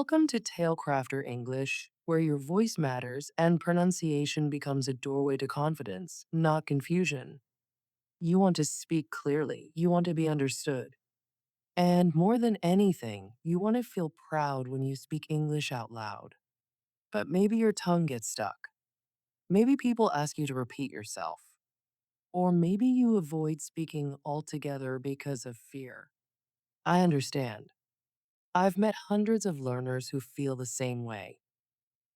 Welcome to Tailcrafter English, where your voice matters and pronunciation becomes a doorway to confidence, not confusion. You want to speak clearly, you want to be understood. And more than anything, you want to feel proud when you speak English out loud. But maybe your tongue gets stuck. Maybe people ask you to repeat yourself. Or maybe you avoid speaking altogether because of fear. I understand. I've met hundreds of learners who feel the same way.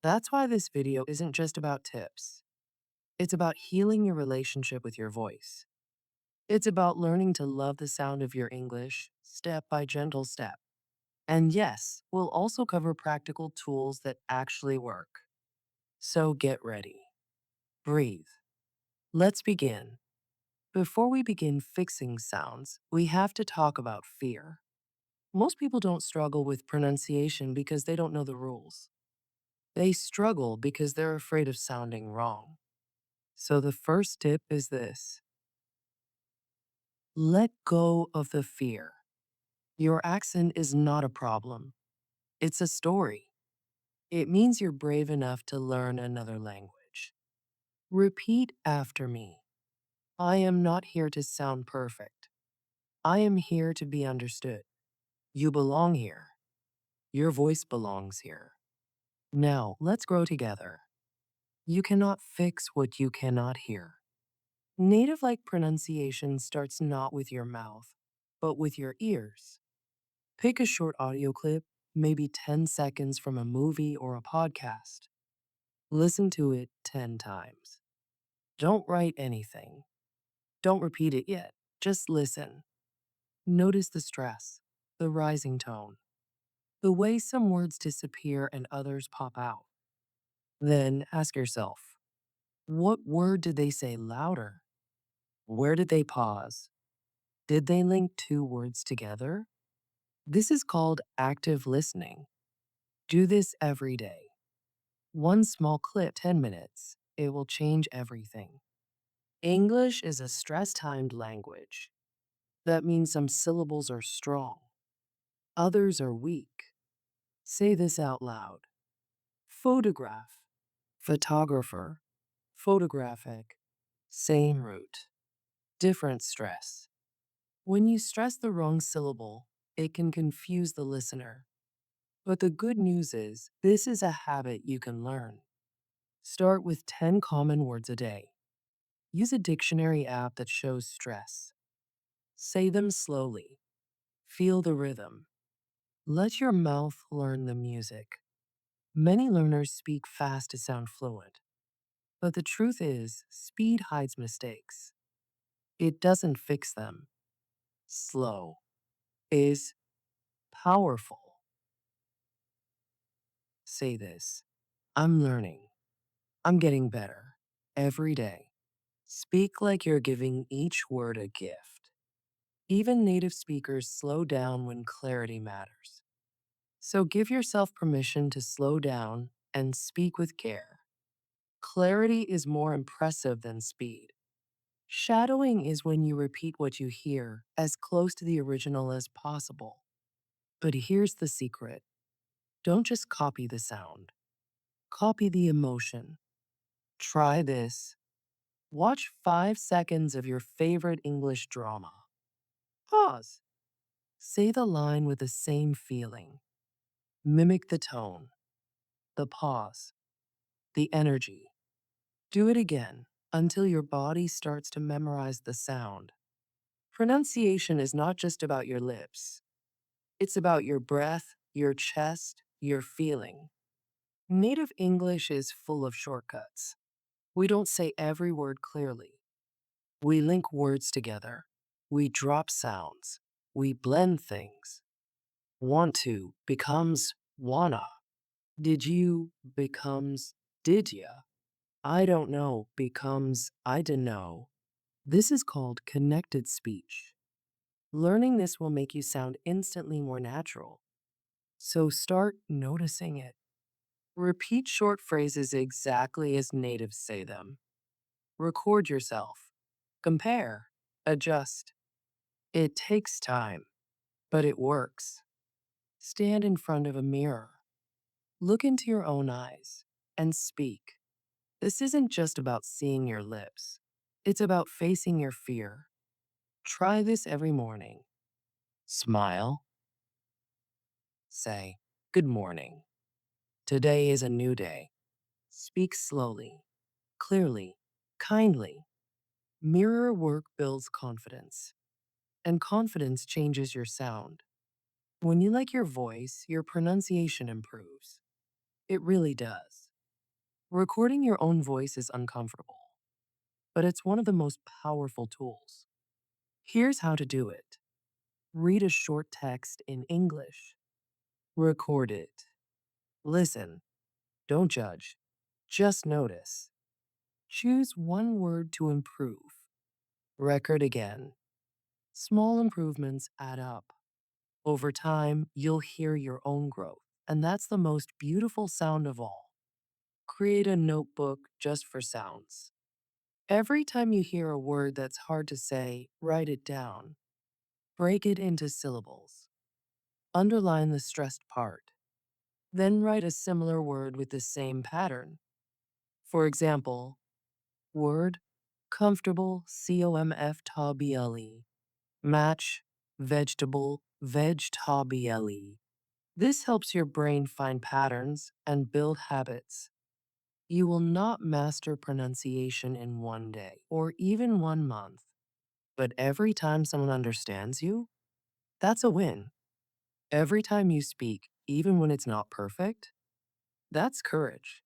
That's why this video isn't just about tips. It's about healing your relationship with your voice. It's about learning to love the sound of your English step by gentle step. And yes, we'll also cover practical tools that actually work. So get ready. Breathe. Let's begin. Before we begin fixing sounds, we have to talk about fear. Most people don't struggle with pronunciation because they don't know the rules. They struggle because they're afraid of sounding wrong. So the first tip is this: let go of the fear. Your accent is not a problem, it's a story. It means you're brave enough to learn another language. Repeat after me. I am not here to sound perfect. I am here to be understood. You belong here. Your voice belongs here. Now, let's grow together. You cannot fix what you cannot hear. Native like pronunciation starts not with your mouth, but with your ears. Pick a short audio clip, maybe 10 seconds from a movie or a podcast. Listen to it 10 times. Don't write anything. Don't repeat it yet. Just listen. Notice the stress, the rising tone, the way some words disappear and others pop out. Then ask yourself, what word did they say louder? Where did they pause? Did they link two words together? This is called active listening. Do this every day. One small clip, 10 minutes. It will change everything. English is a stress-timed language. That means some syllables are strong, others are weak. Say this out loud. Photograph, photographer, photographic. Same root, different stress. When you stress the wrong syllable, it can confuse the listener. But the good news is, this is a habit you can learn. Start with 10 common words a day. Use a dictionary app that shows stress. Say them slowly. Feel the rhythm. Let your mouth learn the music. Many learners speak fast to sound fluent. But the truth is, speed hides mistakes. It doesn't fix them. Slow is powerful. Say this: I'm learning. I'm getting better every day. Speak like you're giving each word a gift. Even native speakers slow down when clarity matters. So give yourself permission to slow down and speak with care. Clarity is more impressive than speed. Shadowing is when you repeat what you hear as close to the original as possible. But here's the secret: don't just copy the sound, copy the emotion. Try this. Watch 5 seconds of your favorite English drama. Pause. Say the line with the same feeling. Mimic the tone, the pause, the energy. Do it again until your body starts to memorize the sound. Pronunciation is not just about your lips, it's about your breath, your chest, your feeling. Native English is full of shortcuts. We don't say every word clearly. We link words together. We drop sounds. We blend things. Want to becomes wanna. Did you becomes did ya. I don't know becomes I dunno. This is called connected speech. Learning this will make you sound instantly more natural. So start noticing it. Repeat short phrases exactly as natives say them. Record yourself. Compare. Adjust. It takes time, but it works. Stand in front of a mirror. Look into your own eyes and speak. This isn't just about seeing your lips, it's about facing your fear. Try this every morning. Smile, say, "Good morning. Today is a new day." Speak slowly, clearly, kindly. Mirror work builds confidence, and confidence changes your sound. When you like your voice, your pronunciation improves. It really does. Recording your own voice is uncomfortable, but it's one of the most powerful tools. Here's how to do it: read a short text in English, record it, listen, don't judge, just notice. Choose one word to improve, record again. Small improvements add up. Over time, you'll hear your own growth, and that's the most beautiful sound of all. Create a notebook just for sounds. Every time you hear a word that's hard to say, write it down. Break it into syllables. Underline the stressed part. Then write a similar word with the same pattern. For example, word, comfortable, comfortable, match, vegetable, vegetable. This helps your brain find patterns and build habits. You will not master pronunciation in one day or even 1 month, but every time someone understands you, that's a win. Every time you speak, even when it's not perfect, that's courage.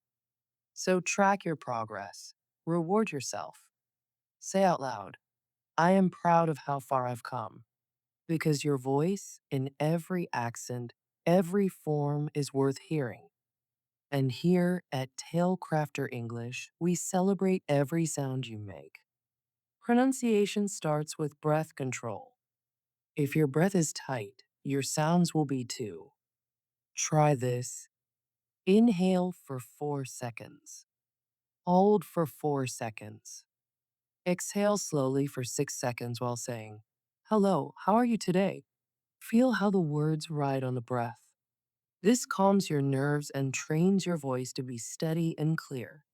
So track your progress, reward yourself. Say out loud, "I am proud of how far I've come," because your voice in every accent, every form is worth hearing. And here at Tailcrafter English, we celebrate every sound you make. Pronunciation starts with breath control. If your breath is tight, your sounds will be too. Try this. Inhale for 4 seconds. Hold for 4 seconds. Exhale slowly for 6 seconds while saying, "Hello, how are you today?" Feel how the words ride on the breath. This calms your nerves and trains your voice to be steady and clear.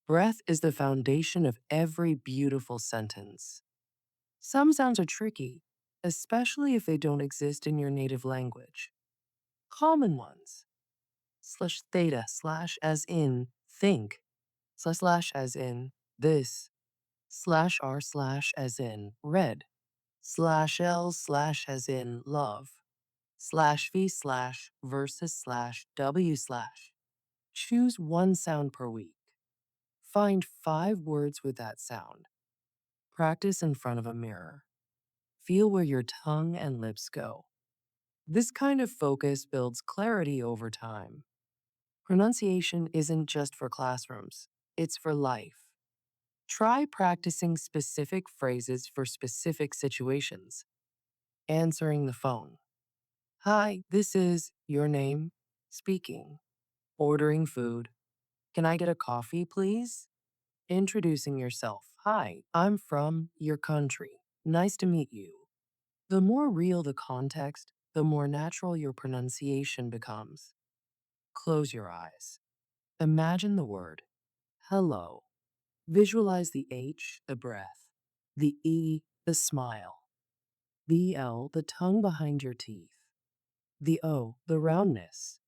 Breath is the foundation of every beautiful sentence. Some sounds are tricky, especially if they don't exist in your native language. Common ones: slash theta slash as in think, slash as in this, slash r slash as in red, slash l slash as in love, slash v slash versus slash w slash. Choose one sound per week. Find 5 words with that sound. Practice in front of a mirror. Feel where your tongue and lips go. This kind of focus builds clarity over time. Pronunciation isn't just for classrooms, it's for life. Try practicing specific phrases for specific situations. Answering the phone. "Hi, this is your name." Speaking. Ordering food. "Can I get a coffee, please?" Introducing yourself. "Hi, I'm from your country. Nice to meet you." The more real the context, the more natural your pronunciation becomes. Close your eyes. Imagine the word hello. Visualize the H, the breath, the E, the smile, the L, the tongue behind your teeth, the O, the roundness.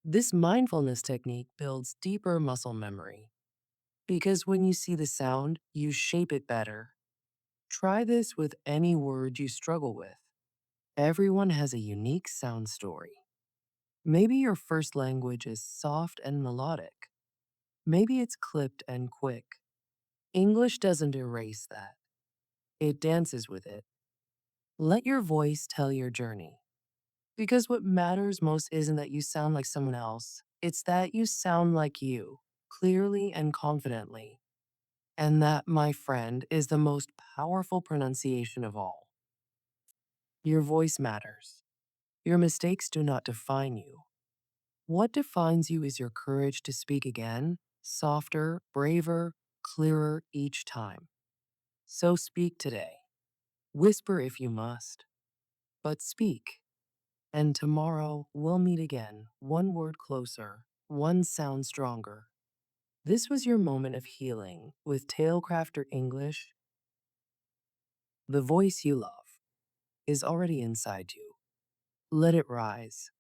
This mindfulness technique builds deeper muscle memory because when you see the sound, you shape it better. Try this with any word you struggle with. Everyone has a unique sound story. Maybe your first language is soft and melodic. Maybe it's clipped and quick. English doesn't erase that, it dances with it. Let your voice tell your journey. Because what matters most isn't that you sound like someone else, it's that you sound like you, clearly and confidently. And that, my friend, is the most powerful pronunciation of all. Your voice matters. Your mistakes do not define you. What defines you is your courage to speak again, softer, braver, clearer each time. So speak today. Whisper if you must, but speak. And tomorrow we'll meet again, one word closer, one sound stronger. This was your moment of healing with Tailcrafter English. The voice you love is already inside you. Let it rise.